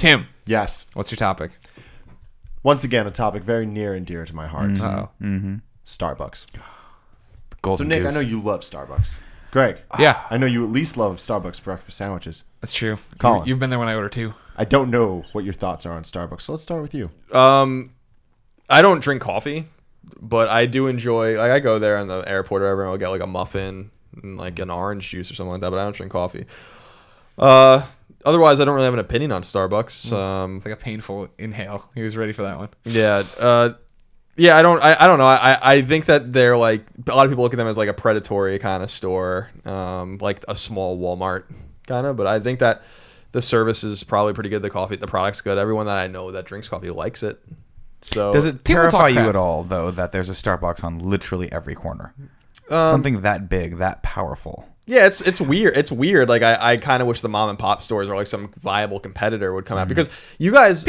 Tim. Yes. What's your topic? Once again, a topic very near and dear to my heart. Starbucks. Golden So, Nick, Goose. I know you love Starbucks. Greg. Yeah. I know you at least love Starbucks breakfast sandwiches. That's true. Colin. You've been there when I order too. I don't know what your thoughts are on Starbucks, so let's start with you. I don't drink coffee, but I do enjoy. Like I go there in the airport or whatever, and I'll get like a muffin and like an orange juice or something like that. But I don't drink coffee. Otherwise, I don't really have an opinion on Starbucks. It's like a painful inhale. He was ready for that one. Yeah. Yeah, I don't know. I think that they're like a lot of people look at them as like a predatory kind of store, like a small Walmart kind of. But I think that the service is probably pretty good. The product's good. Everyone that I know that drinks coffee likes it. So does it People talk terrify you crap. at all, though, that there's a Starbucks on literally every corner? Something that big, that powerful. Yeah, it's weird. It's weird. Like I kind of wish the mom and pop stores or like some viable competitor would come out because you guys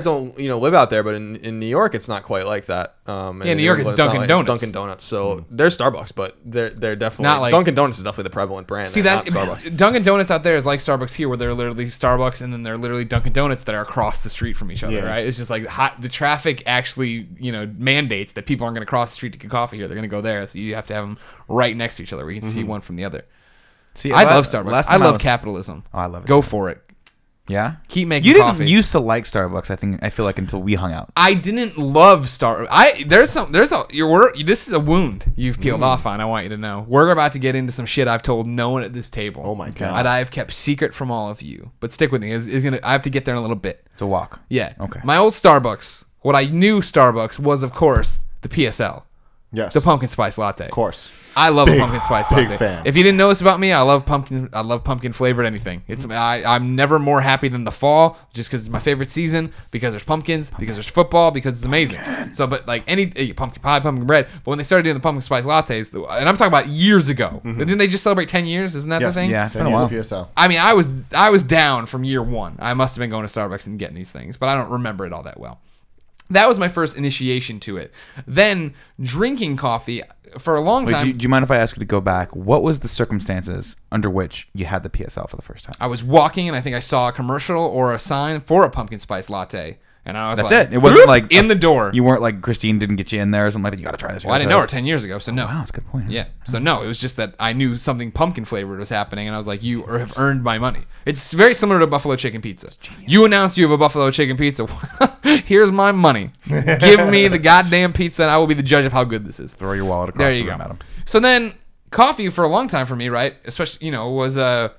don't live out there, but in New York it's not quite like that. New York is Dunkin' Donuts. It's Dunkin' Donuts. So there's Starbucks, but they're definitely Not like- Dunkin' Donuts is definitely the prevalent brand. See there, that not Starbucks. Dunkin' Donuts out there is like Starbucks here, where they're literally Starbucks and then they're literally Dunkin' Donuts that are across the street from each other. Yeah. Right? It's just like the traffic actually mandates that people aren't going to cross the street to get coffee here. They're going to go there, so you have to have them right next to each other where you can see one from the other. See, I love Starbucks. I love capitalism. Oh, I love it. Go for it. Yeah? Keep making You coffee. didn't used to like Starbucks, I feel like, until we hung out. I didn't love this is a wound you've peeled off on. I want you to know. We're about to get into some shit I've told no one at this table. Oh my God. And I've kept secret from all of you. But stick with me. I have to get there in a little bit. It's a walk. Yeah. Okay. My old Starbucks. What I knew Starbucks was, of course, the PSL, Yes. the pumpkin spice latte. Of course. I love a pumpkin spice big latte. fan. If you didn't know this about me, I love pumpkin flavored anything. I'm never more happy than the fall, just because it's my favorite season. Because there's pumpkins, because there's football, because it's amazing. So, but like any pumpkin pie, pumpkin bread. But when they started doing the pumpkin spice lattes, and I'm talking about years ago, didn't they just celebrate 10 years? Isn't that the Yes. thing? Yeah, it's 10 been a while. years PSL. I mean, I was down from year one. I must have been going to Starbucks and getting these things, but I don't remember it all that well. That was my first initiation to it. Then drinking coffee for a long time. Do you mind if I ask you to go back? What was the circumstances under which you had the PSL for the first time? I was walking and I think I saw a commercial or a sign for a pumpkin spice latte. And I was That's like, it. It wasn't like in the door. You weren't like Christine didn't get you in there or something like that. You got to try this. Well, I didn't know her 10 years ago, so no. Wow, that's a good point. Yeah. So no, it was just that I knew something pumpkin flavored was happening, and I was like, "You have earned my money." It's very similar to buffalo chicken pizza. You announce you have a buffalo chicken pizza. Here's my money. Give me the goddamn pizza, and I will be the judge of how good this is. Throw your wallet across There the you room go. at him. So then, coffee for a long time for me, right? Especially, was it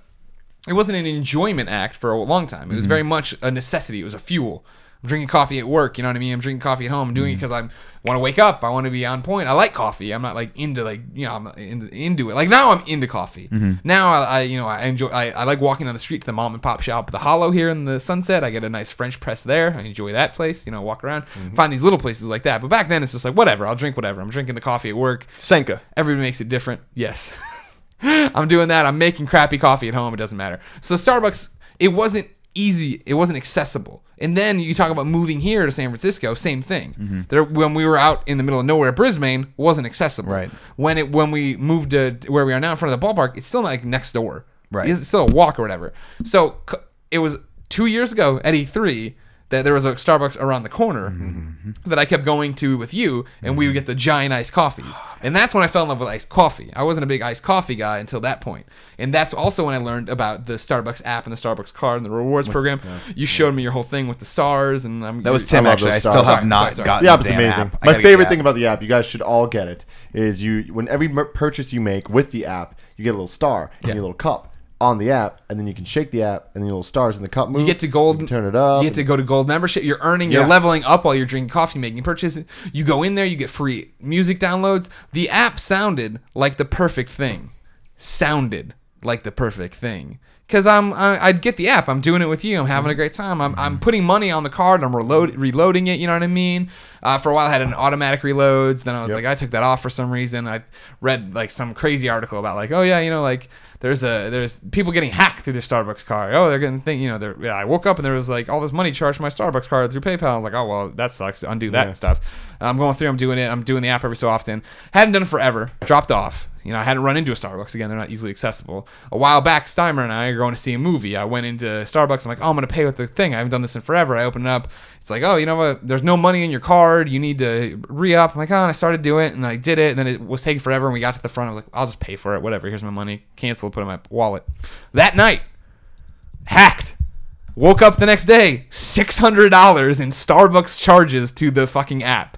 wasn't an enjoyment act for a long time. It was very much a necessity. It was a fuel. I'm drinking coffee at work, you know what I mean? I'm drinking coffee at home. I'm doing it because I want to wake up. I want to be on point. I like coffee. I'm not like into I'm not into it. Like now I'm into coffee. Now I enjoy. I like walking down the street to the mom and pop shop, the Hollow here in the Sunset. I get a nice French press there. I enjoy that place. Walk around, find these little places like that. But back then it's just like whatever. I'll drink whatever. I'm drinking the coffee at work. Senka. Everybody makes it different. Yes. I'm doing that. I'm making crappy coffee at home. It doesn't matter. So Starbucks, it wasn't easy. It wasn't accessible. And then you talk about moving here to San Francisco, same thing. When we were out in the middle of nowhere, Brisbane wasn't accessible. Right. When we moved to where we are now in front of the ballpark, it's still like next door. Right. It's still a walk or whatever. So it was 2 years ago at E3 that there was a Starbucks around the corner that I kept going to with you, and we would get the giant iced coffees. And that's when I fell in love with iced coffee. I wasn't a big iced coffee guy until that point. And that's also when I learned about the Starbucks app and the Starbucks card and the rewards program. You showed me your whole thing with the stars. And That was Tim, love actually. I those still stars. have not Sorry. gotten The app's damn amazing. app. I My gotta get favorite the thing app. about the app, you guys should all get it, is when every purchase you make with the app, you get a little star in your little cup on the app, and then you can shake the app, and then your little stars in the cup move. You get to gold. You can turn it up. You get to go to gold membership. You're earning. You're leveling up while you're drinking coffee, making purchases. You go in there. You get free music downloads. The app sounded like the perfect thing. Because I'd get the app. I'm doing it with you. I'm having a great time. I'm putting money on the card. I'm reloading it. You know what I mean? For a while, I had an automatic reloads. Then I was like, I took that off for some reason. I read like some crazy article about like, oh yeah, like there's people getting hacked through their Starbucks card. Oh, they're getting I woke up and there was like all this money charged to my Starbucks card through PayPal. I was like, oh well, that sucks. Undo that and stuff. I'm going through. I'm doing it. I'm doing the app every so often. Hadn't done it forever. Dropped off. I hadn't run into a Starbucks again. They're not easily accessible. A while back, Steimer and I are going to see a movie. I went into Starbucks. I'm like, oh, I'm going to pay with the thing. I haven't done this in forever. I open it up. It's like, oh, you know what? There's no money in your card. You need to re-up. I'm like, oh, and I started doing it, and I did it, and then it was taking forever, and we got to the front. I was like, I'll just pay for it. Whatever. Here's my money. Cancel. Put it in my wallet. That night, hacked. Woke up the next day, $600 in Starbucks charges to the fucking app.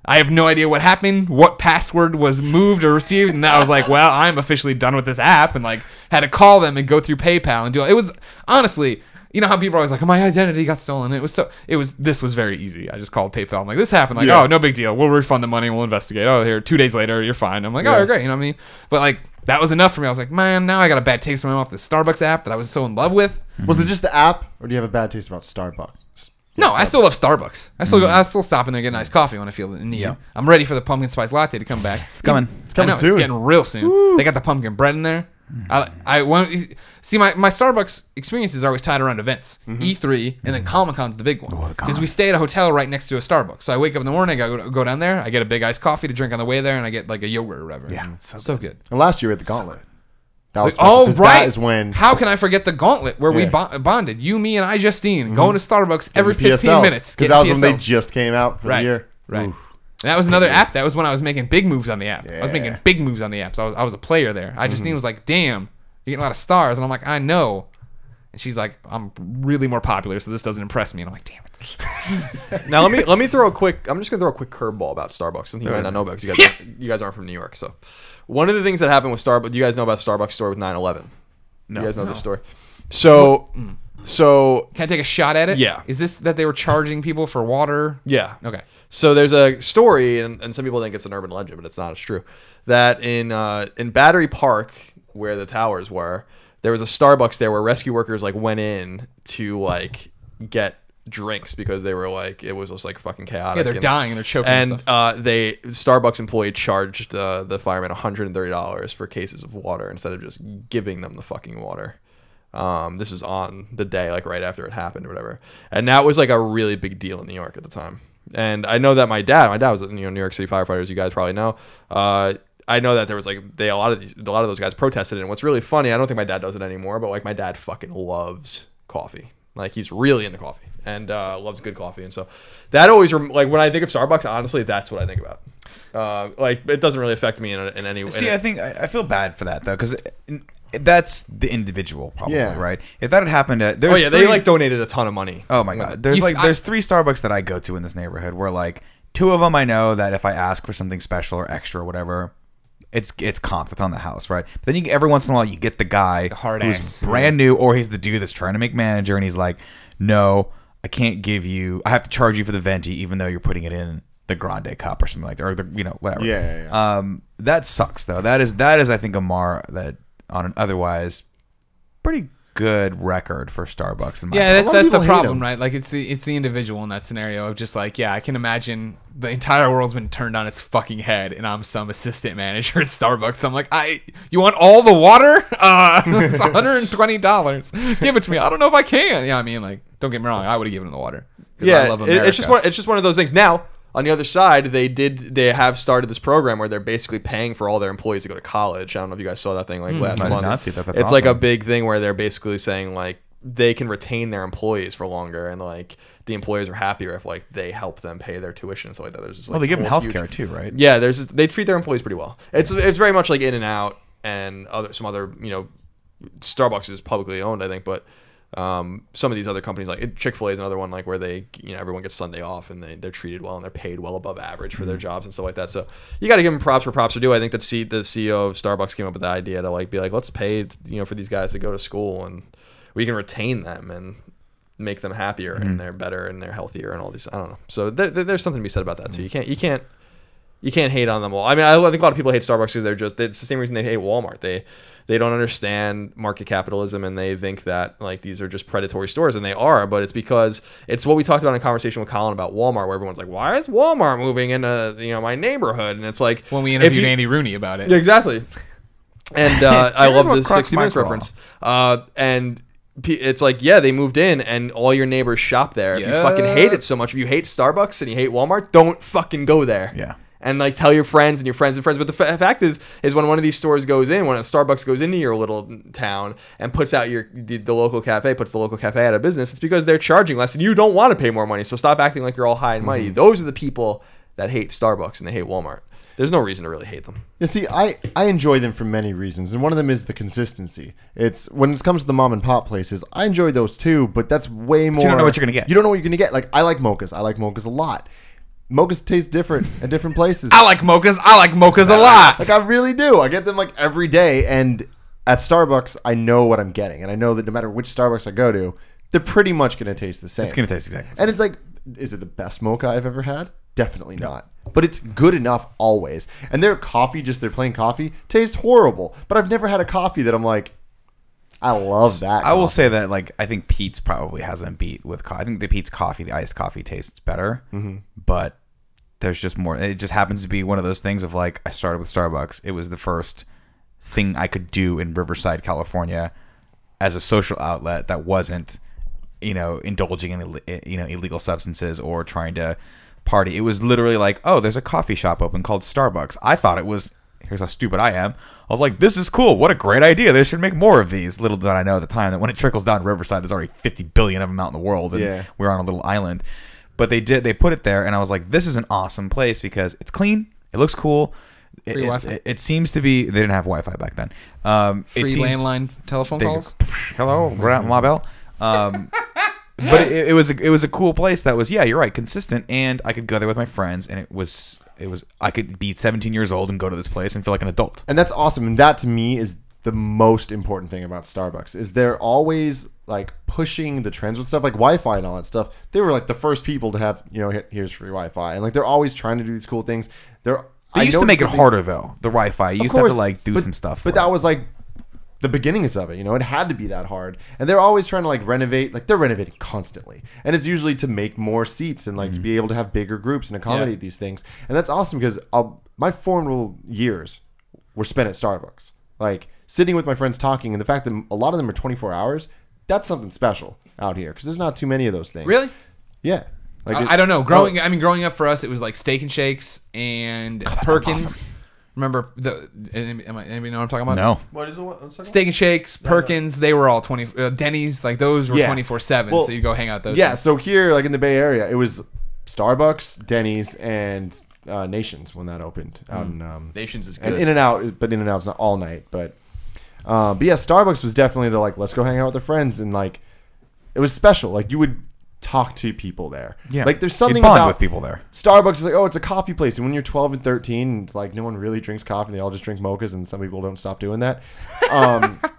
I have no idea what happened, what password was moved or received, and I was like, well, I'm officially done with this app, and like had to call them and go through PayPal and do it. It was honestly, you know how people are always like, oh, my identity got stolen. This was very easy. I just called PayPal. I'm like, this happened. Like, oh, no big deal. We'll refund the money. We'll investigate. Oh, here, 2 days later, you're fine. I'm like, oh, great. You know what I mean? But like, that was enough for me. I was like, man, now I got a bad taste in my mouth. The Starbucks app that I was so in love with. Was it just the app, or do you have a bad taste about Starbucks? No, I still love Starbucks. I still stop in there and get a nice coffee when I feel the need. Yeah. I'm ready for the pumpkin spice latte to come back. It's coming. It's coming soon. It's getting real soon. Woo. They got the pumpkin bread in there. I want see my Starbucks experiences are always tied around events. E3 and then Comic-Con's the big one because we stay at a hotel right next to a Starbucks. So I wake up in the morning, I go down there, I get a big iced coffee to drink on the way there, and I get like a yogurt or whatever. Yeah, so good. And last year at the Gauntlet. That was right. That is when. How can I forget the Gauntlet where we bonded? You, me, and I, Justine, going to Starbucks every 15 minutes. Because that was when they just came out for the year. Right. And that was another app. That was when I was making big moves on the app. I was making big moves on the app. So I was a player there. Justine was like, damn, you're getting a lot of stars. And I'm like, I know. And she's like, I'm really more popular, so this doesn't impress me. And I'm like, damn it. Now let me throw a quick. I'm just gonna throw a quick curveball about Starbucks. Something you might not know about because you guys aren't from New York. So one of the things that happened with Starbucks. Do you guys know about Starbucks store with 9/11? No. You guys know this story? So can I take a shot at it? Yeah. Is this that they were charging people for water? Yeah. Okay. So there's a story, and some people think it's an urban legend, but it's not. It's true. That in Battery Park, where the towers were, there was a Starbucks there where rescue workers like went in to like get drinks because they were like it was just like fucking chaotic. Yeah, they're dying and they're choking. And Starbucks employee charged the firemen $130 for cases of water instead of just giving them the fucking water. This was on the day, like right after it happened or whatever, and that was like a really big deal in New York at the time. And I know that my dad was New York City firefighters. You guys probably know. I know that there was like a lot of those guys protested it. And what's really funny, I don't think my dad does it anymore, but like my dad fucking loves coffee. Like he's really into coffee and loves good coffee. And so that always like when I think of Starbucks, honestly, that's what I think about. Like it doesn't really affect me in any way. See, I think I feel bad for that though because that's the individual probably, right? If that had happened at they like donated a ton of money. Oh my god, there's 3 Starbucks that I go to in this neighborhood where like 2 of them I know that if I ask for something special or extra or whatever, it's comped. It's on the house, right? But then every once in a while you get the guy who's brand new, or he's the dude that's trying to make manager, and he's like, "No, I can't give you. I have to charge you for the venti, even though you're putting it in the grande cup or something like that, or the whatever." Yeah. That sucks though. That is I think a mar that on an otherwise pretty good record for Starbucks. In my that's the problem, right? Like it's the individual in that scenario of just like, I can imagine the entire world's been turned on its fucking head, and I'm some assistant manager at Starbucks. I'm like, you want all the water? It's $120. Give it to me. I don't know if I can. Yeah, I mean, like, don't get me wrong, I would have given him the water. Yeah, I love America. It's just one of those things. Now, on the other side, they have started this program where they're basically paying for all their employees to go to college. I don't know if you guys saw that thing like last month. I did not see that. That's awesome. Like a big thing where they're basically saying like they can retain their employees for longer, and like the employers are happier if like they help them pay their tuition and stuff like that. There's just like they give them healthcare too, right? Yeah, they treat their employees pretty well. It's very much like In-N-Out and some other Starbucks is publicly owned, I think, but. Some of these other companies like Chick-fil-A is another one like where they everyone gets Sunday off and they're treated well and they're paid well above average for their jobs and stuff like that. So you got to give them props where props are due. I think that the CEO of Starbucks came up with the idea to like be like, let's pay for these guys to go to school and we can retain them and make them happier and they're better and they're healthier and all these. I don't know. So there's something to be said about that too. You can't hate on them all. I mean, I think a lot of people hate Starbucks because it's the same reason they hate Walmart. They don't understand market capitalism and they think that like these are just predatory stores, and they are, but it's because it's what we talked about in a conversation with Colin about Walmart, where everyone's like, why is Walmart moving into my neighborhood? And it's like when we interviewed Andy Rooney about it. Yeah, exactly. And I love what the cracks 60 my Minutes craw. reference. And it's like, yeah, they moved in and all your neighbors shop there. If you fucking hate it so much, if you hate Starbucks and you hate Walmart, don't fucking go there. Yeah. And like tell your friends and your friends and friends. But the fact is when one of these stores goes in, when a Starbucks goes into your little town and puts out the local cafe, puts the local cafe out of business, it's because they're charging less and you don't want to pay more money. So stop acting like you're all high and mighty. Those are the people that hate Starbucks and they hate Walmart. There's no reason to really hate them. You see, I enjoy them for many reasons, and one of them is the consistency. It's when it comes to the mom and pop places, I enjoy those too, but that's way more. You don't know what you're gonna get. You don't know what you're gonna get. Like I like mochas. I like mochas a lot. Mochas taste different at different places. I like mochas. I like mochas a lot. Like I really do. I get them like every day, and at Starbucks, I know what I'm getting, and I know that no matter which Starbucks I go to, they're pretty much gonna taste the same. It's gonna taste exactly the same. And it's like, is it the best mocha I've ever had? Definitely not. But it's good enough always. And their coffee, just their plain coffee, tastes horrible. But I've never had a coffee that I'm like, I love that. I will coffee. say that, like, I think Pete's probably hasn't beat with coffee. I think the Pete's coffee, the iced coffee, tastes better. But there's just more. It just happens to be one of those things of, like, I started with Starbucks. It was the first thing I could do in Riverside, California as a social outlet that wasn't, indulging in, illegal substances or trying to party. It was literally like, oh, there's a coffee shop open called Starbucks. I thought it was, here's how stupid I am. I was like, this is cool. What a great idea. They should make more of these. Little did I know at the time that when it trickles down Riverside, there's already 50 billion of them out in the world. And we're on a little island. But they put it there. And I was like, this is an awesome place because it's clean. It looks cool. It seems to be, they didn't have Wi-Fi back then. Free landline telephone calls. Hello, Grandma Bell. But it was a cool place that was, yeah, you're right, consistent, and I could go there with my friends, and it was I could be 17 years old and go to this place and feel like an adult. And that's awesome. And that to me is the most important thing about Starbucks is they're always like pushing the trends with stuff like Wi-Fi and all that stuff. They were like the first people to have, here's free Wi-Fi, and like they're always trying to do these cool things. They used to make it harder though. The Wi-Fi, you used to have to like do some stuff. But that was like the beginnings of it, it had to be that hard. And they're always trying to like renovate, like they're renovating constantly. And it's usually to make more seats and like to be able to have bigger groups and accommodate these things. And that's awesome because my formative years were spent at Starbucks. Like sitting with my friends talking, and the fact that a lot of them are 24 hours, that's something special out here because there's not too many of those things. Really? Yeah. Like I don't know. Growing up for us, it was like Steak and Shakes and Perkins. Awesome. Remember anybody know what I'm talking about? No. What is it? Steak and Shakes, Perkins, they were all 20. Denny's, like those were 24/7. Well, so you go hang out at those. Yeah. things. So here, like in the Bay Area, it was Starbucks, Denny's, and Nations when that opened out in Nations is and good. In-N-Out, but In-N-Out's not all night. But yeah, Starbucks was definitely the like let's go hang out with our friends, and like it was special. Like you would talk to people there. Yeah. Like there's something You'd bond about with people there. Starbucks is like, oh, it's a coffee place. And when you're 12 and 13, it's like no one really drinks coffee. They all just drink mochas, and some people don't stop doing that.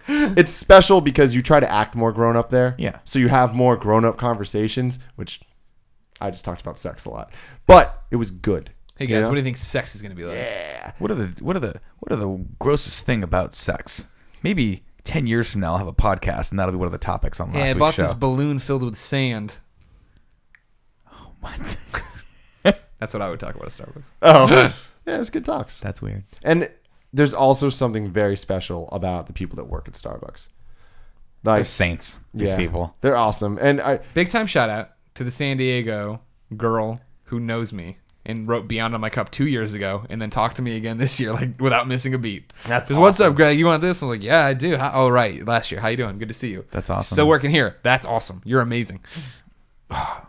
It's special because you try to act more grown up there. Yeah. So you have more grown up conversations, which I just talked about sex a lot. But it was good. Hey guys, what do you think sex is gonna be like? Yeah. What are the grossest thing about sex? Maybe 10 years from now, I'll have a podcast, and that'll be one of the topics on last I week's bought show. this balloon filled with sand. What? That's what I would talk about at Starbucks. Oh. Yeah, it was good talks. That's weird. And there's also something very special about the people that work at Starbucks. They're Like saints, these people. They're awesome. And Big time shout out to the San Diego girl who knows me and wrote Beyond on my cup 2 years ago and then talked to me again this year, like without missing a beat. That's What's up, Greg? You want this? I'm like, yeah, I do. Oh, right. Last year. How you doing? Good to see you. That's awesome. Still working here. That's awesome. You're amazing.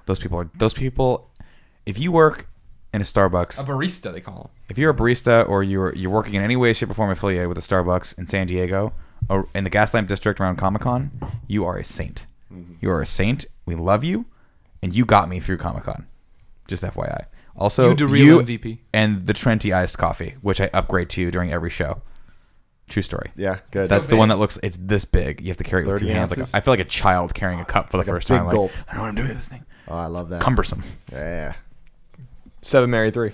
Those people. If you work in a Starbucks, A barista, they call them. if you're a barista or you're working in any way, shape, or form affiliated with a Starbucks in San Diego or in the Gaslamp District around Comic-Con, you are a saint. You are a saint. We love you, and you got me through Comic-Con. Just FYI. Also, You the real MVP. and the Trenti iced coffee, which I upgrade to you during every show. True story. yeah, good. That's the big. one that looks, it's this big. You have to carry it with 30 two hands. ounces? I feel like a child carrying a cup for the first big time. Like, gulp. I don't know what I'm doing with this thing. Oh, I love that. Cumbersome. Yeah. 7 Marry 3.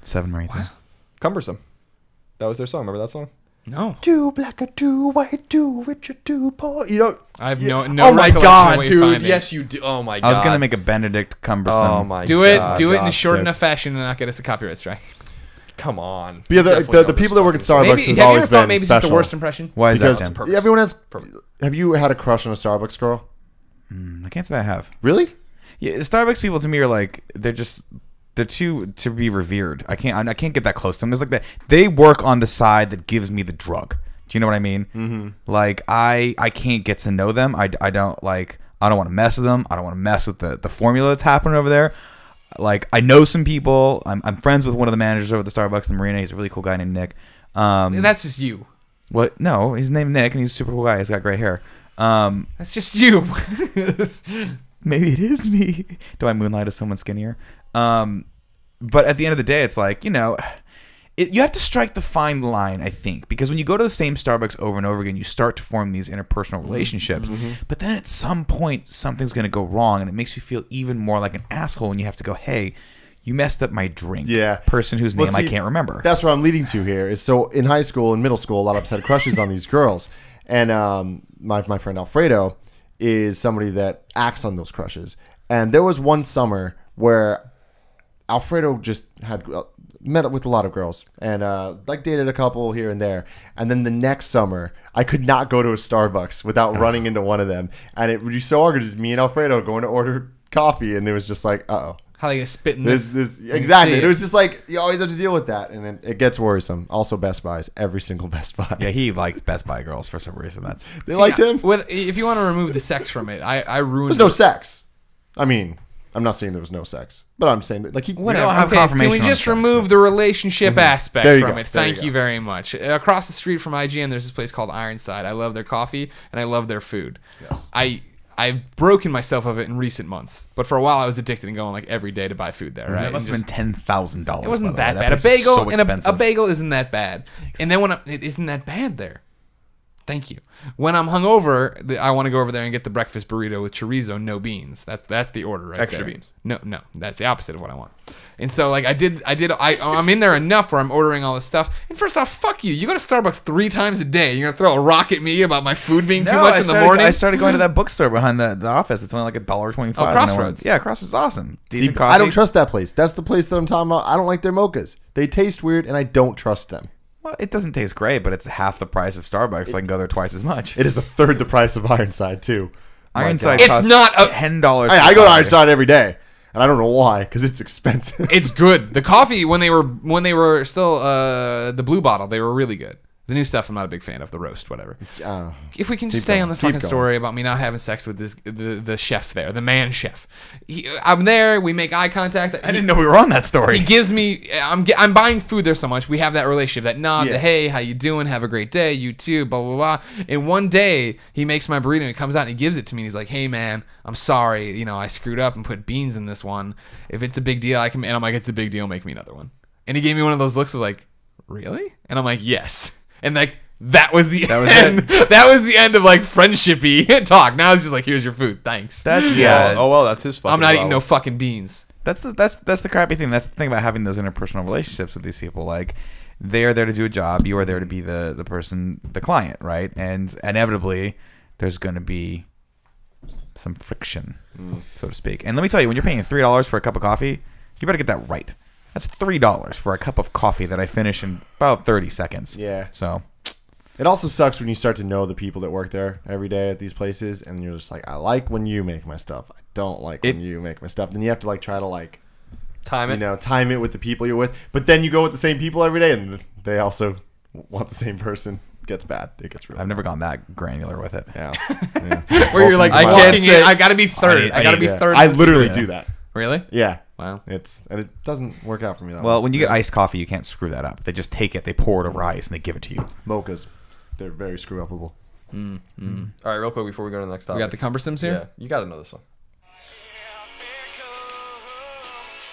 7 Marry 3. Cumbersome. That was their song. Remember that song? No. 2 black or 2 white, 2 rich or 2 poor. You don't. I have no Oh my recollection of god, what you dude! find it. Yes, you do. Oh my god. I was going to make a Benedict cumbersome. Oh my Do it. god. Do it in a God. short enough fashion and not get us a copyright strike. Come on. But yeah, Definitely the know people this that work at fucking Starbucks Maybe, has have you always ever thought been maybe it's special. just the worst impression? Why is that? Because Dan? Purpose. everyone has. Purpose. Have you had a crush on a Starbucks girl? I can't say I have. Really? Yeah, Starbucks people to me are like they're too to be revered. I can't get that close to them. There's like that they work on the side that gives me the drug. Do you know what I mean? Mm-hmm. Like I can't get to know them. I don't want to mess with them. I don't want to mess with the formula that's happening over there. Like I know some people. I'm friends with one of the managers over at the Starbucks in Marina. He's a really cool guy named Nick. That's just you. What? No, his name's Nick, and he's a super cool guy. He's got great hair. That's just you. Maybe it is me. Do I moonlight as someone skinnier? But at the end of the day, it's like, you know, you have to strike the fine line, I think, because when you go to the same Starbucks over and over again, you start to form these interpersonal relationships. Mm-hmm. But then at some point, something's going to go wrong, and it makes you feel even more like an asshole when you have to go, hey, you messed up my drink. Yeah. Person whose name I can't remember. That's what I'm leading to here. Is so in high school and middle school, a lot of us had crushes on these girls. And my friend Alfredo is somebody that acts on those crushes. And there was one summer where Alfredo just had met up with a lot of girls and like dated a couple here and there. And then the next summer, I could not go to a Starbucks without running into one of them. And it would be so awkward, just me and Alfredo going to order coffee. And it was just like, uh-oh. How they gonna spit in this? Exactly. It was just like you always have to deal with that, and it gets worrisome. Also, Best Buys, every single Best Buy. Yeah, he likes Best Buy girls for some reason. They liked him. If you want to remove the sex from it, I ruined. There's no sex. I mean, I'm not saying there was no sex, but I'm saying that like he. Whatever. don't have Okay, confirmation can we on just sex, remove so- the relationship aspect There you from go. it? There Thank you you go. very much. Across the street from IGN, there's this place called Ironside. I love their coffee and I love their food. Yes. I've broken myself of it in recent months, but for a while I was addicted and going like every day to buy food there. Right? That must have been $10,000. It wasn't that way. bad. A place is bagel so and expensive. a bagel isn't that bad. And then it isn't that bad there. Thank you. When I'm hungover, I want to go over there and get the breakfast burrito with chorizo, no beans. That's the order right Extra there. beans. No, that's the opposite of what I want. And so like I'm in there enough where I'm ordering all this stuff. And first off, fuck you. You go to Starbucks 3 times a day. You're gonna throw a rock at me about my food being too much in the morning. I started going to that bookstore behind the office. It's only like $1.25. Oh, Crossroads. Yeah, Crossroads is awesome. See, Decent coffee. I don't trust that place. That's the place that I'm talking about. I don't like their mochas. They taste weird, and I don't trust them. Well, it doesn't taste great, but it's half the price of Starbucks, so I can go there twice as much. It is the third the price of Ironside too. Ironside It's costs not a- $10. Hey, I go to Ironside every day, and I don't know why, because it's expensive. It's good. The coffee when they were still the blue bottle, they were really good. The new stuff I'm not a big fan of. The roast, whatever. If we can just stay going. on the Keep fucking going. story about me not having sex with the chef there, the man chef. I'm there. We make eye contact. I didn't know we were on that story. He gives me. I'm buying food there so much. We have that relationship, that nod, Yeah. the hey, how you doing? Have a great day. You too. Blah blah blah. And one day he makes my burrito and he comes out and he gives it to me. And he's like, hey man, I'm sorry. You know, I screwed up and put beans in this one. If it's a big deal, I can. And I'm like, it's a big deal. Make me another one. And he gave me one of those looks of like, really? And I'm like, yes. And like. That was the end. That was the end of like friendshipy talk. Now it's just like, here's your food. Thanks. That's Oh well, that's his fucking I'm not eating problem. no fucking beans. That's the crappy thing. That's the thing about having those interpersonal relationships with these people. Like, they are there to do a job. You are there to be the person, the client, right? And inevitably, there's going to be some friction, so to speak. And let me tell you, when you're paying $3 for a cup of coffee, you better get that right. That's $3 for a cup of coffee that I finish in about 30 seconds. Yeah. So It also sucks when you start to know the people that work there every day at these places, and you're just like, I like when you make my stuff. I don't like when you make my stuff. Then you have to like try to like Time it. time it with the people you're with. But then you go with the same people every day, and they also want the same person. It gets bad. It gets really I've never gone that granular with it. bad. Yeah. Where you're like, I walking can't in, say- I gotta be third. I gotta be Yeah. third. I literally do that. Really? Yeah. Wow. And it doesn't work out for me that Well, way. when you get iced coffee, you can't screw that up. They just take it, they pour it over ice, and they give it to you. mochas, they're very screw upable. All right, real quick before we go to the next topic. We got the cumbersomes Yeah, here. you got to know this one.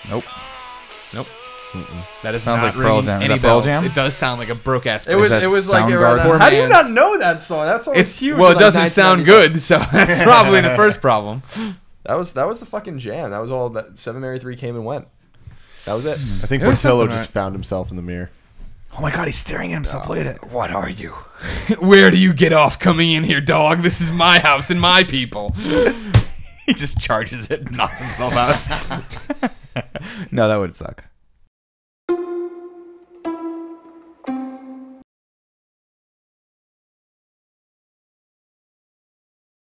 Nope. Nope. That is Sounds not like Pearl ringing Jam. Is any that Pearl bells. Jam? It does sound like a broke ass. It was that like Soundgarden? around. How do you Man's- not know that song? That song was It's huge. well, in, it like, doesn't sound 1995. good, so that's probably the first problem. That was the fucking jam. That was all that 7 Mary 3 came and went. That was it. I think There was Portillo something just found himself in the mirror. Oh my god, he's staring at himself. Look at it. What are you? Where do you get off coming in here, dog? This is my house and my people. He just charges it and knocks himself out. No, that would suck.